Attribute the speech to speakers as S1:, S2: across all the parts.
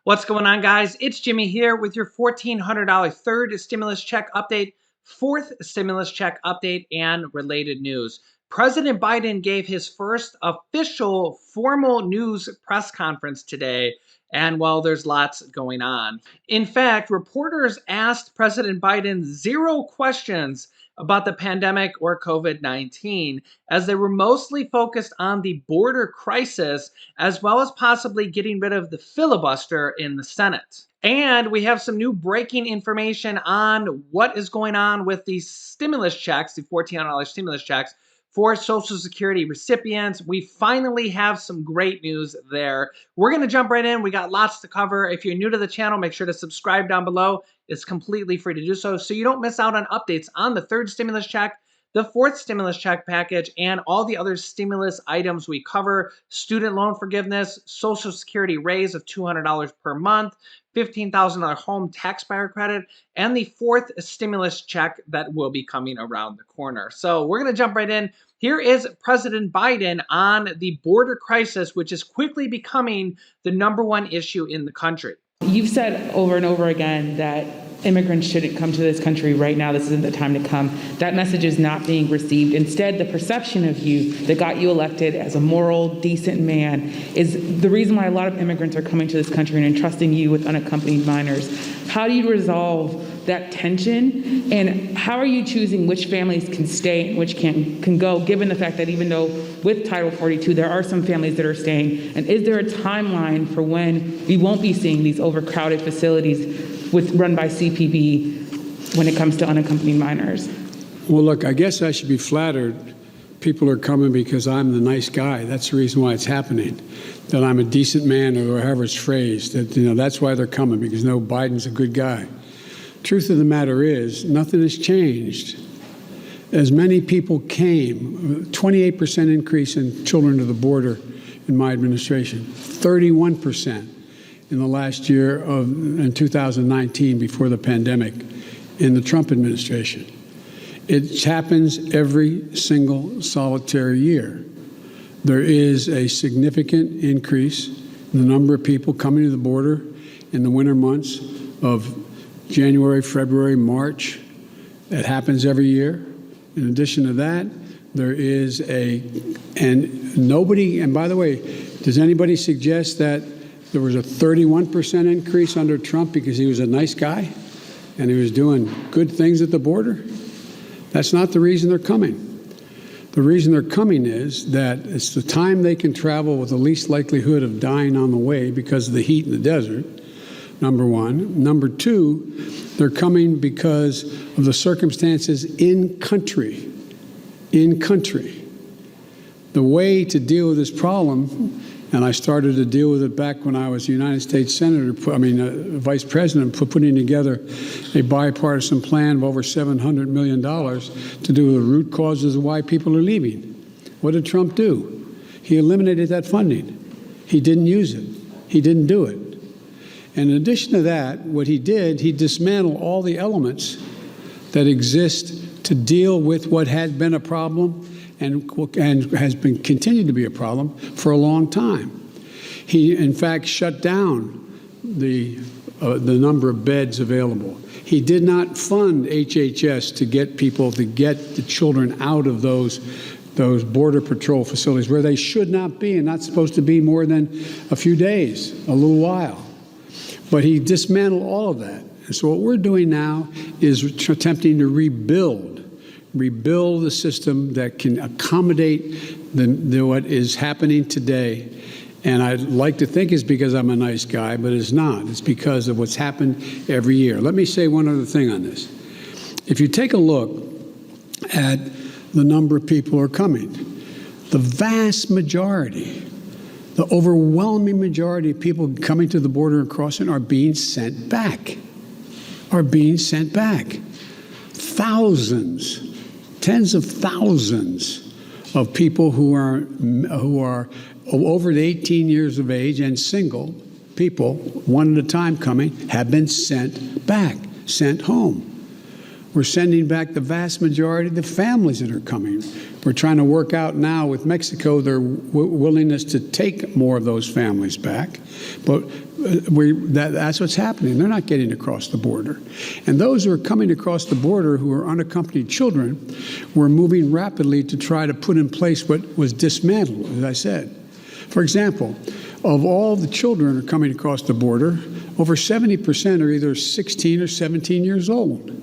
S1: What's going on, guys? It's Jimmy here with your $1,400 third stimulus check update, fourth stimulus check update, and related news. President Biden gave his first official formal news press conference today, and well, there's lots going on. In fact, reporters asked President Biden 0 questions about the pandemic or COVID-19, as they were mostly focused on the border crisis, as well as possibly getting rid of the filibuster in the Senate. And we have some new breaking information on what is going on with these stimulus checks, the $1,400 stimulus checks for Social Security recipients. We finally have some great news there. We're going to jump right in. We got lots to cover. If you're new to the channel, make sure to subscribe down below. It's completely free to do so you don't miss out on updates on the third stimulus check, the fourth stimulus check package, and all the other stimulus items we cover: student loan forgiveness, Social Security raise of $200 per month, $15,000 home taxpayer credit, and the fourth stimulus check that will be coming around the corner. So we're going to jump right in. Here is President Biden on the border crisis, which is quickly becoming the #1 issue in the country.
S2: You've said over and over again that immigrants shouldn't come to this country right now. This isn't the time to come. That message is not being received. Instead, the perception of you that got you elected as a moral, decent man is the reason why a lot of immigrants are coming to this country and entrusting you with unaccompanied minors. How do you resolve that tension? And how are you choosing which families can stay and which can go, given the fact that even though with Title 42, there are some families that are staying? And is there a timeline for when we won't be seeing these overcrowded facilities run by CPB when it comes to unaccompanied minors?
S3: Well, look, I guess I should be flattered. People are coming because I'm the nice guy. That's the reason why it's happening. That I'm a decent man, or however it's phrased. That's why they're coming, because Biden's a good guy. Truth of the matter is, nothing has changed. As many people came, 28% increase in children to the border in my administration, 31% in the last year in 2019, before the pandemic, in the Trump administration. It happens every single solitary year. There is a significant increase in the number of people coming to the border in the winter months of January, February, March. It happens every year. In addition to that, there is and by the way, does anybody suggest that there was a 31% increase under Trump because he was a nice guy and he was doing good things at the border? That's not the reason they're coming. The reason they're coming is that it's the time they can travel with the least likelihood of dying on the way because of the heat in the desert, number one. Number two, they're coming because of the circumstances in country. In country. The way to deal with this problem, and I started to deal with it back when I was a United States Vice President, putting together a bipartisan plan of over $700 million to do with the root causes of why people are leaving. What did Trump do? He eliminated that funding. He didn't use it. He didn't do it. And in addition to that, what he did, he dismantled all the elements that exist to deal with what had been a problem and has been continued to be a problem for a long time. He, in fact, shut down the number of beds available. He did not fund HHS to get the children out of those Border Patrol facilities where they should not be and not supposed to be more than a few days, a little while. But he dismantled all of that. And so what we're doing now is attempting to rebuild the system that can accommodate what is happening today. And I'd like to think it's because I'm a nice guy, but it's not. It's because of what's happened every year. Let me say one other thing on this. If you take a look at the number of people who are coming, the vast majority, the overwhelming majority of people coming to the border and crossing are being sent back. Thousands, tens of thousands of people who are over 18 years of age and single people, one at a time coming, have been sent back, sent home. We're sending back the vast majority of the families that are coming. We're trying to work out now with Mexico their willingness to take more of those families back. But that's what's happening. They're not getting across the border. And those who are coming across the border who are unaccompanied children, we're moving rapidly to try to put in place what was dismantled, as I said. For example, of all the children who are coming across the border, over 70% are either 16 or 17 years old.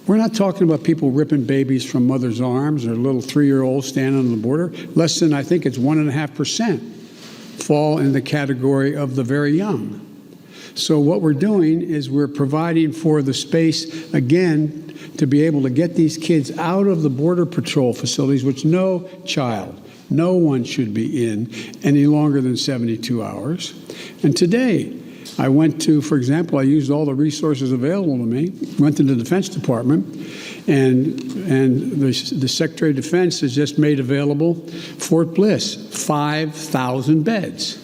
S3: We're not talking about people ripping babies from mother's arms or little 3-year-olds standing on the border. Less than, I think it's 1.5% fall in the category of the very young. So what we're doing is we're providing for the space, again, to be able to get these kids out of the Border Patrol facilities, which no child, no one should be in any longer than 72 hours. And today, I went to, for example, I used all the resources available to me, went to the Defense Department, and the Secretary of Defense has just made available Fort Bliss, 5,000 beds.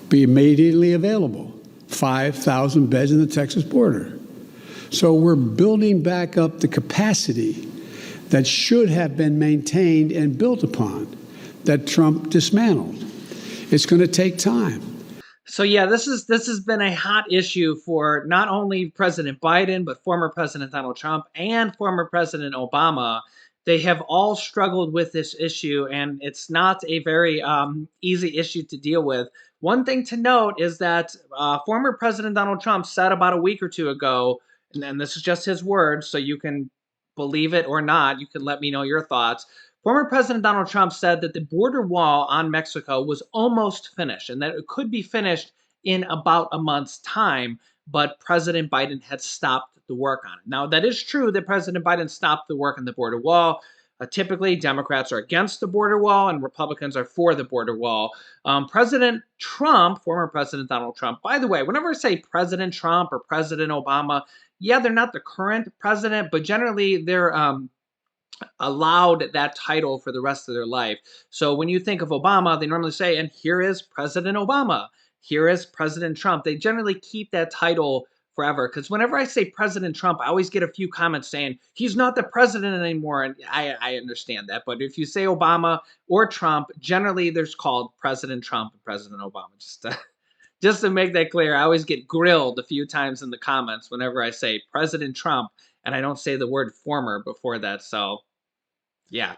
S3: Be immediately available, 5,000 beds in the Texas border. So we're building back up the capacity that should have been maintained and built upon, that Trump dismantled. It's going to take time.
S1: So yeah, this has been a hot issue for not only President Biden, but former President Donald Trump and former President Obama. They have all struggled with this issue, and it's not a very easy issue to deal with. One thing to note is that former President Donald Trump said about a week or two ago, and this is just his words, so you can believe it or not. You can let me know your thoughts. Former President Donald Trump said that the border wall on Mexico was almost finished and that it could be finished in about a month's time, but President Biden had stopped the work on it. Now, that is true that President Biden stopped the work on the border wall. Typically, Democrats are against the border wall and Republicans are for the border wall. President Trump, former President Donald Trump, by the way, whenever I say President Trump or President Obama, yeah, they're not the current president, but generally they're allowed that title for the rest of their life. So when you think of Obama, they normally say, and here is President Obama, here is President Trump. They generally keep that title forever. Because whenever I say President Trump, I always get a few comments saying he's not the president anymore. And I understand that. But if you say Obama or Trump, generally there's called President Trump and President Obama. Just to make that clear, I always get grilled a few times in the comments whenever I say President Trump and I don't say the word former before that. So yeah,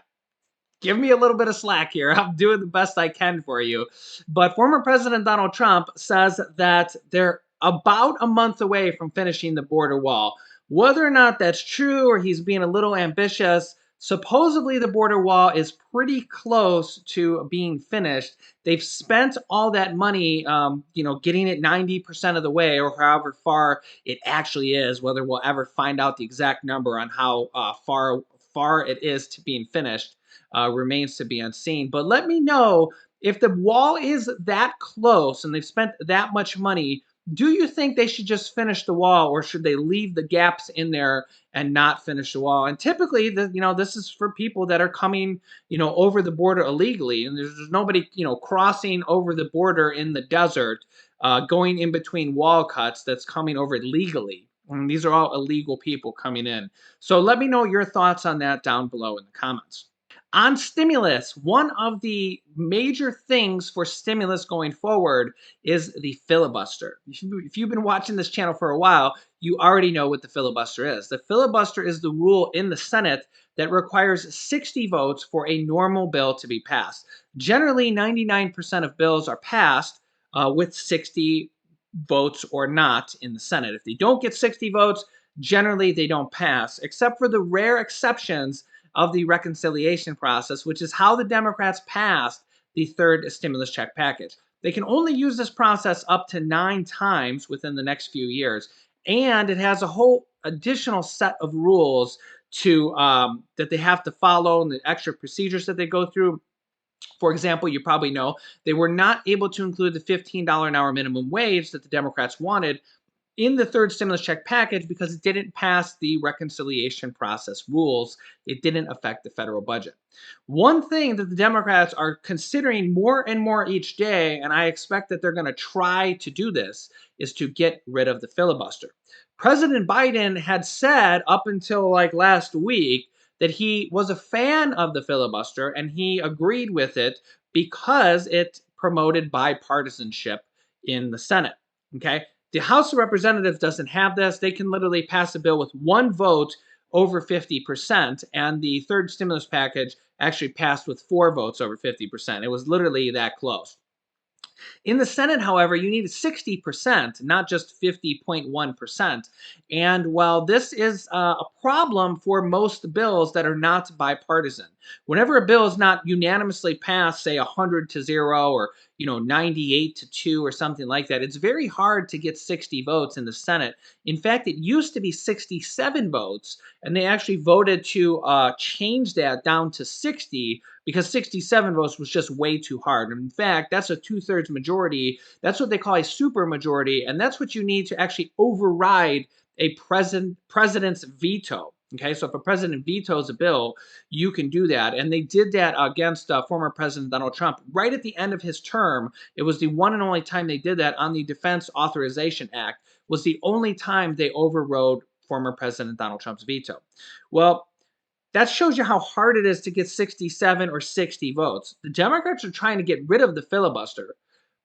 S1: give me a little bit of slack here. I'm doing the best I can for you. But former President Donald Trump says that they're about a month away from finishing the border wall. Whether or not that's true or he's being a little ambitious, supposedly the border wall is pretty close to being finished. They've spent all that money, getting it 90% of the way or however far it actually is, whether we'll ever find out the exact number on how far it is to being finished remains to be unseen. But let me know if the wall is that close and they've spent that much money. Do you think they should just finish the wall, or should they leave the gaps in there and not finish the wall? And typically, this is for people that are coming, over the border illegally, and there's nobody, crossing over the border in the desert, going in between wall cuts that's coming over legally. And these are all illegal people coming in. So let me know your thoughts on that down below in the comments. On stimulus, one of the major things for stimulus going forward is the filibuster. If you've been watching this channel for a while, you already know what the filibuster is. The filibuster is the rule in the Senate that requires 60 votes for a normal bill to be passed. Generally, 99% of bills are passed with 60 votes or not in the Senate. If they don't get 60 votes, generally they don't pass, except for the rare exceptions of the reconciliation process, which is how the Democrats passed the third stimulus check package. They can only use this process up to 9 times within the next few years. And it has a whole additional set of rules that they have to follow and the extra procedures that they go through. For example, you probably know they were not able to include the $15 an hour minimum wage that the Democrats wanted in the third stimulus check package because it didn't pass the reconciliation process rules. It didn't affect the federal budget. One thing that the Democrats are considering more and more each day, and I expect that they're going to try to do this, is to get rid of the filibuster. President Biden had said up until like last week that he was a fan of the filibuster and he agreed with it because it promoted bipartisanship in the Senate. Okay. The House of Representatives doesn't have this. They can literally pass a bill with one vote over 50%, and the third stimulus package actually passed with 4 votes over 50%. It was literally that close. In the Senate, however, you need 60%, not just 50.1%. And while this is a problem for most bills that are not bipartisan, whenever a bill is not unanimously passed, say 100-0 or 98-2 or something like that, it's very hard to get 60 votes in the Senate. In fact, it used to be 67 votes, and they actually voted to change that down to 60 because 67 votes was just way too hard. In fact, that's a 2/3 majority. That's what they call a supermajority, and that's what you need to actually override a president's veto. Okay, so if a president vetoes a bill, you can do that. And they did that against former President Donald Trump right at the end of his term. It was the one and only time they did that on the Defense Authorization Act, was the only time they overrode former President Donald Trump's veto. Well, that shows you how hard it is to get 67 or 60 votes. The Democrats are trying to get rid of the filibuster.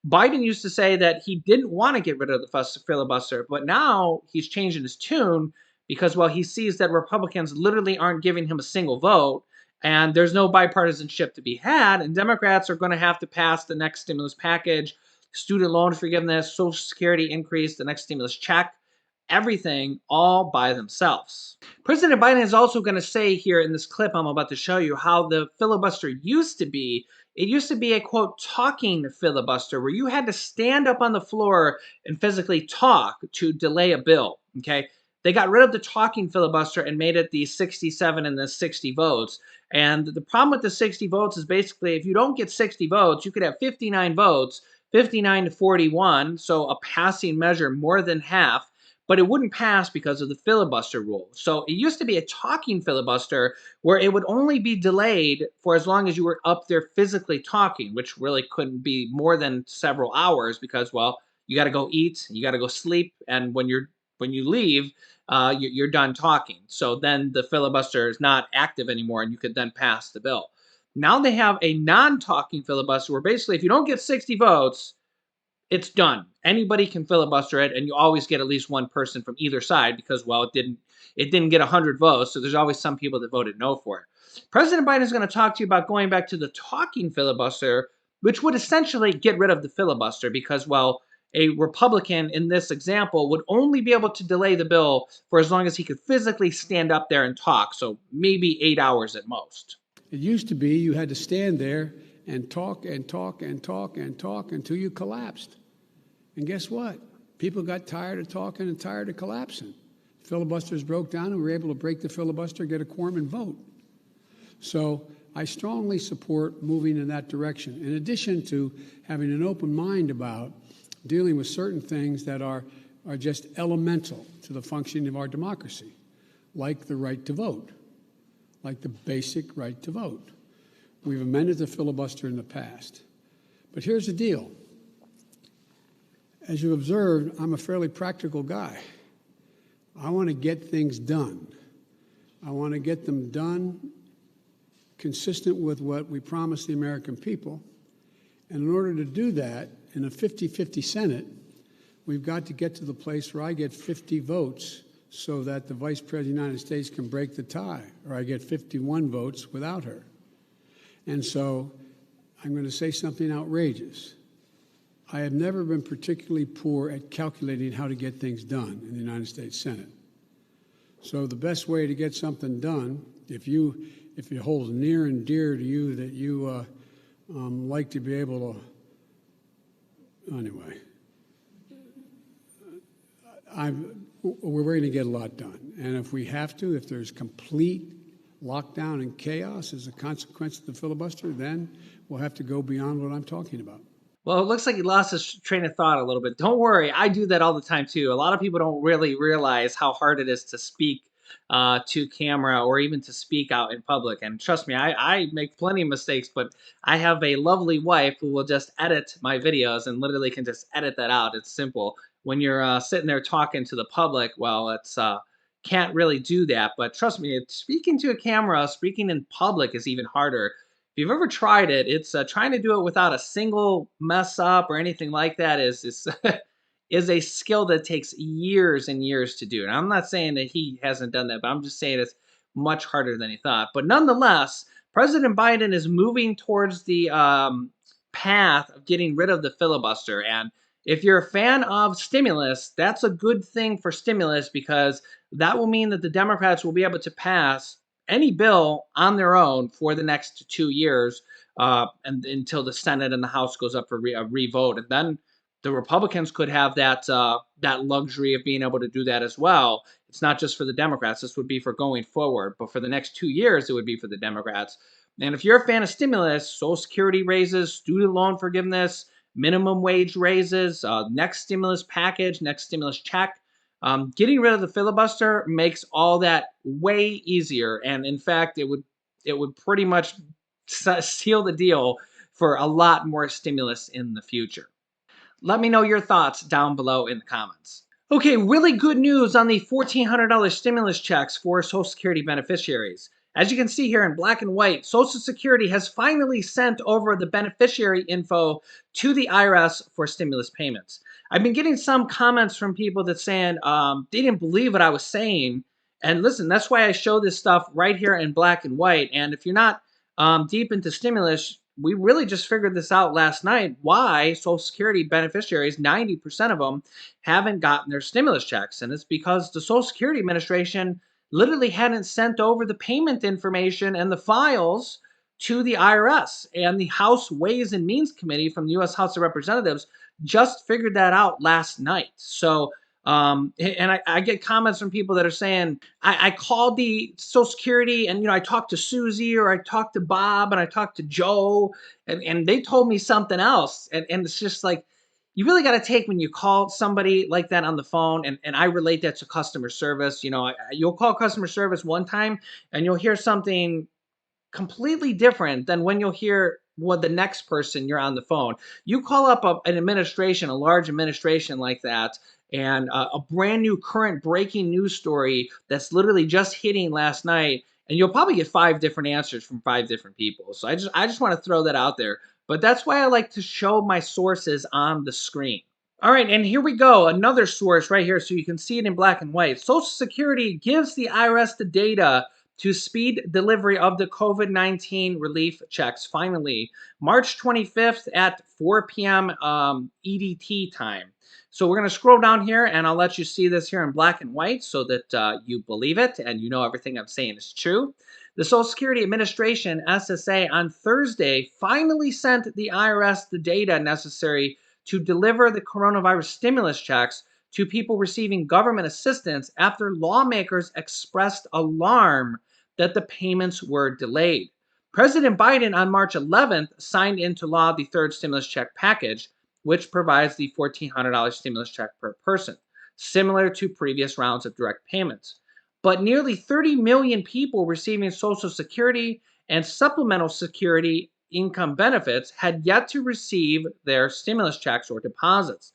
S1: Biden used to say that he didn't want to get rid of the filibuster, but now he's changing his tune because, well, he sees that Republicans literally aren't giving him a single vote and there's no bipartisanship to be had, and Democrats are going to have to pass the next stimulus package, student loan forgiveness, Social Security increase, the next stimulus check, everything all by themselves. President Biden is also going to say here in this clip I'm about to show you how the filibuster used to be. It used to be a, quote, talking filibuster where you had to stand up on the floor and physically talk to delay a bill, okay? They got rid of the talking filibuster and made it the 67 and the 60 votes. And the problem with the 60 votes is basically if you don't get 60 votes, you could have 59 votes, 59-41, so a passing measure more than half, but it wouldn't pass because of the filibuster rule. So it used to be a talking filibuster where it would only be delayed for as long as you were up there physically talking, which really couldn't be more than several hours because, well, you got to go eat, you got to go sleep, and when you leave, you're done talking. So then the filibuster is not active anymore, and you could then pass the bill. Now they have a non-talking filibuster where basically if you don't get 60 votes, it's done. Anybody can filibuster it, and you always get at least one person from either side because, well, it didn't get 100 votes, so there's always some people that voted no for it. President Biden is going to talk to you about going back to the talking filibuster, which would essentially get rid of the filibuster because, well, a Republican in this example would only be able to delay the bill for as long as he could physically stand up there and talk, so maybe 8 hours at most.
S3: It used to be you had to stand there and talk and talk and talk and talk until you collapsed. And guess what? People got tired of talking and tired of collapsing. Filibusters broke down and we were able to break the filibuster, get a quorum and vote. So I strongly support moving in that direction, in addition to having an open mind about dealing with certain things that are just elemental to the functioning of our democracy, like the right to vote, like the basic right to vote. We've amended the filibuster in the past. But here's the deal. As you observed, I'm a fairly practical guy. I want to get things done. I want to get them done consistent with what we promised the American people. And in order to do that, in a 50-50 Senate, we've got to get to the place where I get 50 votes so that the Vice President of the United States can break the tie, or I get 51 votes without her. And so I'm going to say something outrageous. I have never been particularly poor at calculating how to get things done in the United States Senate. So the best way to get something done, if it holds near and dear to you that you like to be able to, anyway, we're going to get a lot done. And if we have to, if there's complete lockdown and chaos as a consequence of the filibuster, then we'll have to go beyond what I'm talking about.
S1: Well, it looks like he lost his train of thought a little bit. Don't worry, I do that all the time too. A lot of people don't really realize how hard it is to speak to camera or even to speak out in public. And trust me, I make plenty of mistakes, but I have a lovely wife who will just edit my videos and literally can just edit that out. It's simple. When you're sitting there talking to the public, well, it's can't really do that. But trust me, speaking to a camera, speaking in public is even harder. If you've ever tried it, it's trying to do it without a single mess up or anything like that is is a skill that takes years and years to do. And I'm not saying that he hasn't done that, but I'm just saying it's much harder than he thought. But nonetheless, President Biden is moving towards the path of getting rid of the filibuster. And if you're a fan of stimulus, that's a good thing for stimulus because that will mean that the Democrats will be able to pass any bill on their own for the next 2 years, and until the Senate and the House goes up for a revote, and then the Republicans could have that luxury of being able to do that as well. It's not just for the Democrats. This would be for going forward, but for the next 2 years, it would be for the Democrats. And if you're a fan of stimulus, Social Security raises, student loan forgiveness, minimum wage raises, next stimulus package, next stimulus check, getting rid of the filibuster makes all that way easier, and in fact, it would pretty much seal the deal for a lot more stimulus in the future. Let me know your thoughts down below in the comments. Okay, really good news on the $1,400 stimulus checks for Social Security beneficiaries. As you can see here in black and white, Social Security has finally sent over the beneficiary info to the IRS for stimulus payments. I've been getting some comments from people that saying they didn't believe what I was saying. And listen, that's why I show this stuff right here in black and white. And if you're not deep into stimulus, we really just figured this out last night why Social Security beneficiaries, 90% of them, haven't gotten their stimulus checks. And it's because the Social Security Administration literally hadn't sent over the payment information and the files to the IRS. And the House Ways and Means Committee from the U.S. House of Representatives just figured that out last night. So, and I get comments from people that are saying, I called the Social Security and, I talked to Susie or I talked to Bob and I talked to Joe and they told me something else. And it's just like, you really got to take when you call somebody like that on the phone, and I relate that to customer service. You'll call customer service one time and you'll hear something completely different than when you'll hear what the next person you're on the phone. You call up an administration, a large administration like that, and a brand new current breaking news story that's literally just hitting last night, and you'll probably get 5 different answers from 5 different people. So I just want to throw that out there. But that's why I like to show my sources on the screen. All right, and here we go. Another source right here so you can see it in black and white. Social Security gives the IRS the data to speed delivery of the COVID-19 relief checks. Finally, March 25th at 4 p.m. EDT time. So we're going to scroll down here and I'll let you see this here in black and white so that you believe it and you know everything I'm saying is true. The Social Security Administration, SSA, on Thursday finally sent the IRS the data necessary to deliver the coronavirus stimulus checks to people receiving government assistance after lawmakers expressed alarm that the payments were delayed. President Biden on March 11th signed into law the third stimulus check package, which provides the $1,400 stimulus check per person, similar to previous rounds of direct payments. But nearly 30 million people receiving Social Security and supplemental security income benefits had yet to receive their stimulus checks or deposits.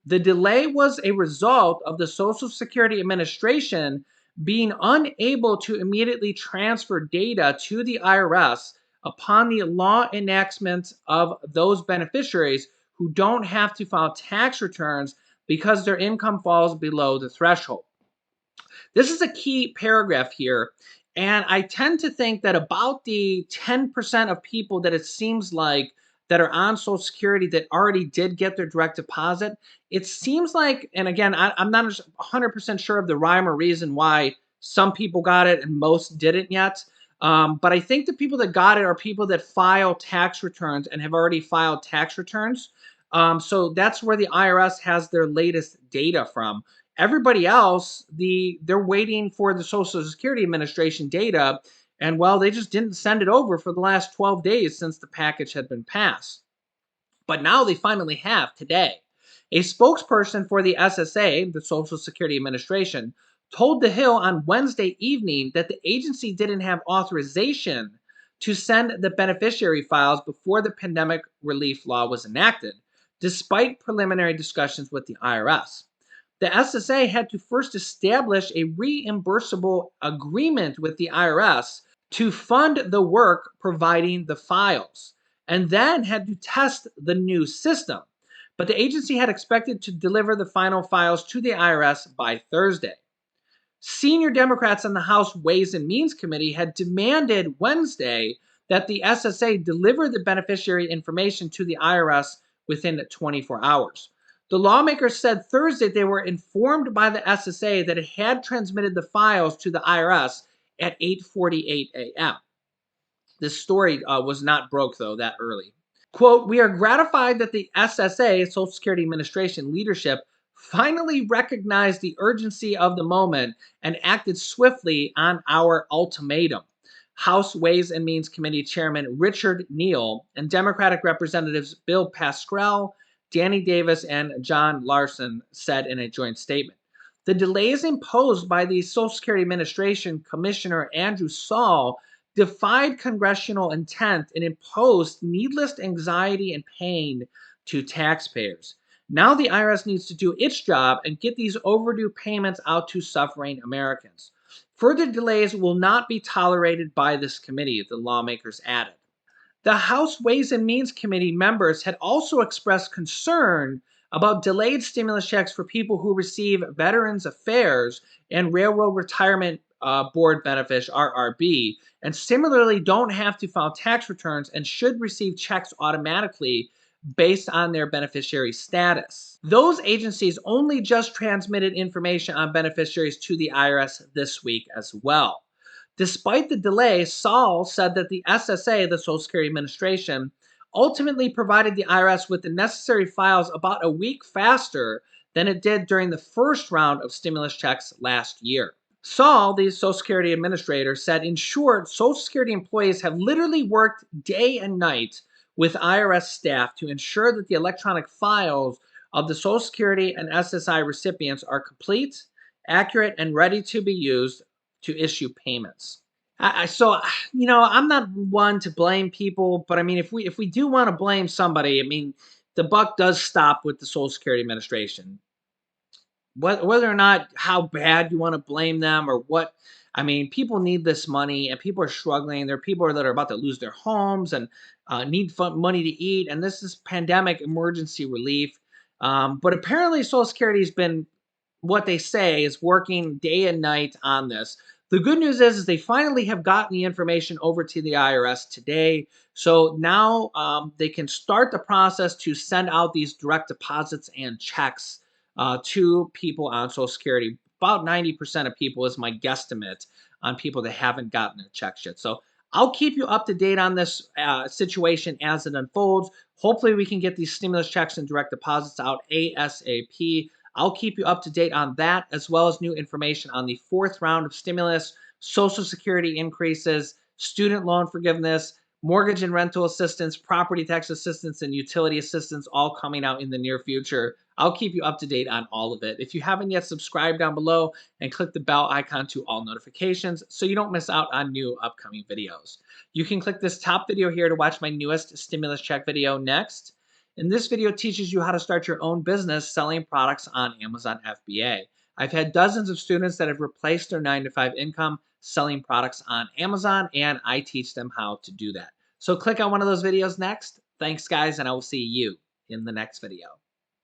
S1: The delay was a result of the Social Security Administration being unable to immediately transfer data to the IRS upon the law enactment of those beneficiaries who don't have to file tax returns because their income falls below the threshold. This is a key paragraph here. And I tend to think that about the 10% of people that it seems like that are on Social Security that already did get their direct deposit, it seems like, and again, I'm not 100% sure of the rhyme or reason why some people got it and most didn't yet. But I think the people that got it are people that file tax returns and have already filed tax returns. So that's where the IRS has their latest data from. Everybody else, they're waiting for the Social Security Administration data, and well, they just didn't send it over for the last 12 days since the package had been passed. But now they finally have today. A spokesperson for the SSA, the Social Security Administration, told The Hill on Wednesday evening that the agency didn't have authorization to send the beneficiary files before the pandemic relief law was enacted, despite preliminary discussions with the IRS. The SSA had to first establish a reimbursable agreement with the IRS to fund the work providing the files, and then had to test the new system. But the agency had expected to deliver the final files to the IRS by Thursday. Senior Democrats on the House Ways and Means Committee had demanded Wednesday that the SSA deliver the beneficiary information to the IRS within 24 hours. The lawmakers said Thursday they were informed by the SSA that it had transmitted the files to the IRS at 8:48 a.m. This story was not broke, though, that early. Quote, "We are gratified that the SSA, Social Security Administration leadership, finally recognized the urgency of the moment and acted swiftly on our ultimatum," House Ways and Means Committee Chairman Richard Neal and Democratic Representatives Bill Pascrell, Danny Davis, and John Larson said in a joint statement. The delays imposed by the Social Security Administration Commissioner Andrew Saul defied congressional intent and imposed needless anxiety and pain to taxpayers. Now the IRS needs to do its job and get these overdue payments out to suffering Americans. Further delays will not be tolerated by this committee, the lawmakers added. The House Ways and Means Committee members had also expressed concern about delayed stimulus checks for people who receive Veterans Affairs and Railroad Retirement Board benefits, RRB, and similarly don't have to file tax returns and should receive checks automatically based on their beneficiary status. Those agencies only just transmitted information on beneficiaries to the IRS this week as well. Despite the delay, Saul said that the SSA, the Social Security Administration, ultimately provided the IRS with the necessary files about a week faster than it did during the first round of stimulus checks last year. Saul, the Social Security Administrator, said, in short, Social Security employees have literally worked day and night with IRS staff to ensure that the electronic files of the Social Security and SSI recipients are complete, accurate, and ready to be used to issue payments. So, I'm not one to blame people, but I mean, if we do want to blame somebody, I mean, the buck does stop with the Social Security Administration. Whether or not how bad you want to blame them or what, I mean, people need this money and people are struggling. There are people that are about to lose their homes and need money to eat, and this is pandemic emergency relief. But apparently, Social Security has been what they say is working day and night on this. The good news is they finally have gotten the information over to the IRS today. So now they can start the process to send out these direct deposits and checks to people on Social Security. About 90% of people is my guesstimate on people that haven't gotten their checks yet. So I'll keep you up to date on this situation as it unfolds. Hopefully we can get these stimulus checks and direct deposits out ASAP. I'll keep you up to date on that, as well as new information on the fourth round of stimulus, Social Security increases, student loan forgiveness, mortgage and rental assistance, property tax assistance, and utility assistance, all coming out in the near future. I'll keep you up to date on all of it. If you haven't yet, subscribe down below and click the bell icon to all notifications so you don't miss out on new upcoming videos. You can click this top video here to watch my newest stimulus check video next. And this video teaches you how to start your own business selling products on Amazon FBA. I've had dozens of students that have replaced their 9-to-5 income selling products on Amazon, and I teach them how to do that. So click on one of those videos next. Thanks, guys, and I will see you in the next video.